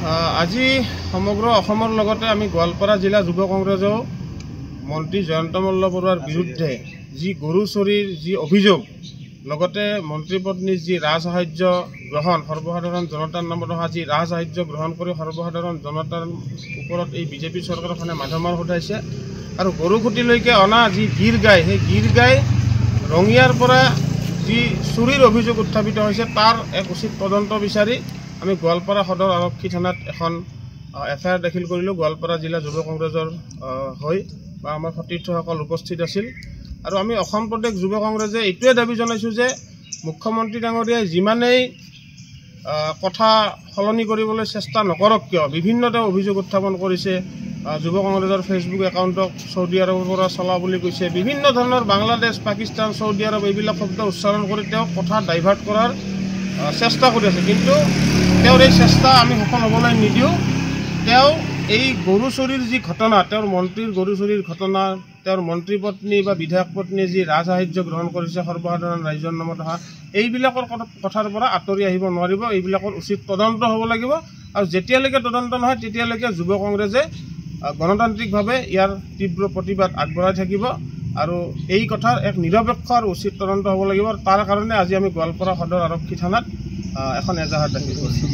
আজি সমগ্ৰ অসমৰ লগতে আমি গোৱালপাৰা জিলা যুৱ কংগ্ৰেছেও মন্ত্ৰী জয়ন্ত মল্ল বৰুৱাৰ বিৰুদ্ধে যি গৰু চুৰিৰ যি অভিযোগ লগতে মন্ত্ৰী পত্নীৰ যি ৰাজসাহায্য গ্ৰহণ সৰ্বসাধাৰণ জনতাৰ নামত অহা যি ৰাজসাহায্য গ্ৰহণ কৰি সৰ্বসাধাৰণ জনতাৰ ওপৰত এই বিজেপি চৰকাৰখনে মাধমাৰ উঠাইছে আৰু গৰু খুঁটিলৈকে অনা যি গীৰ গাই সেই গীৰ গাই ৰঙিয়াৰ পৰা যি চুৰিৰ অভিযোগ উত্থাপিত হৈছে তাৰ এক উচিত তদন্ত বিচাৰি আমি গোৱালপাৰা সদৰ আৰক্ষী থানাত এখন এফআইআৰ দাখিল কৰিলোঁ। গোৱালপাৰা জিলা যুৱ কংগ্ৰেছৰ হৈ বা আমাৰ সতীৰ্থসকল উপস্থিত আছিল আৰু আমি অসম প্ৰদেশ যুৱ কংগ্ৰেছে এইটোৱে দাবী জনাইছোঁ যে মুখ্যমন্ত্ৰী ডাঙৰীয়াই যিমানেই কথা সলনি কৰিবলৈ চেষ্টা নকৰক কিয় বিভিন্ন তেওঁ অভিযোগ উত্থাপন কৰিছে। যুৱ কংগ্ৰেছৰ ফেচবুক একাউণ্টক চৌদি আৰবৰ পৰা চলা বুলি কৈছে, বিভিন্ন ধৰণৰ বাংলাদেশ পাকিস্তান চৌদি আৰব এইবিলাক শব্দ উচ্চাৰণ কৰি তেওঁ কথা ডাইভাৰ্ট কৰাৰ চেষ্টা কৰি আছে, কিন্তু তেওঁৰ এই চেষ্টা আমি সফল হ'বলৈ নিদিওঁ। তেওঁ এই গৰু চুৰিৰ যি ঘটনা, তেওঁৰ মন্ত্ৰীৰ গৰু চুৰিৰ ঘটনা, তেওঁৰ মন্ত্ৰী পত্নী বা বিধায়ক পত্নীয়ে যি ৰাজসাহায্য গ্ৰহণ কৰিছে সৰ্বসাধাৰণ ৰাইজৰ নামত অহা এইবিলাকৰ কথাৰ পৰা আঁতৰি আহিব নোৱাৰিব। এইবিলাকৰ উচিত তদন্ত হ'ব লাগিব আৰু যেতিয়ালৈকে তদন্ত নহয় তেতিয়ালৈকে যুৱ কংগ্ৰেছে গণতান্ত্ৰিকভাৱে ইয়াৰ তীব্ৰ প্ৰতিবাদ আগবঢ়াই থাকিব আৰু এই কথাৰ এক নিৰপেক্ষ আৰু উচিত তদন্ত হ'ব লাগিব। তাৰ কাৰণে আজি আমি গোৱালপাৰা সদৰ আৰক্ষী থানাত এখন এজাহাৰ দাখিল কৰিছোঁ।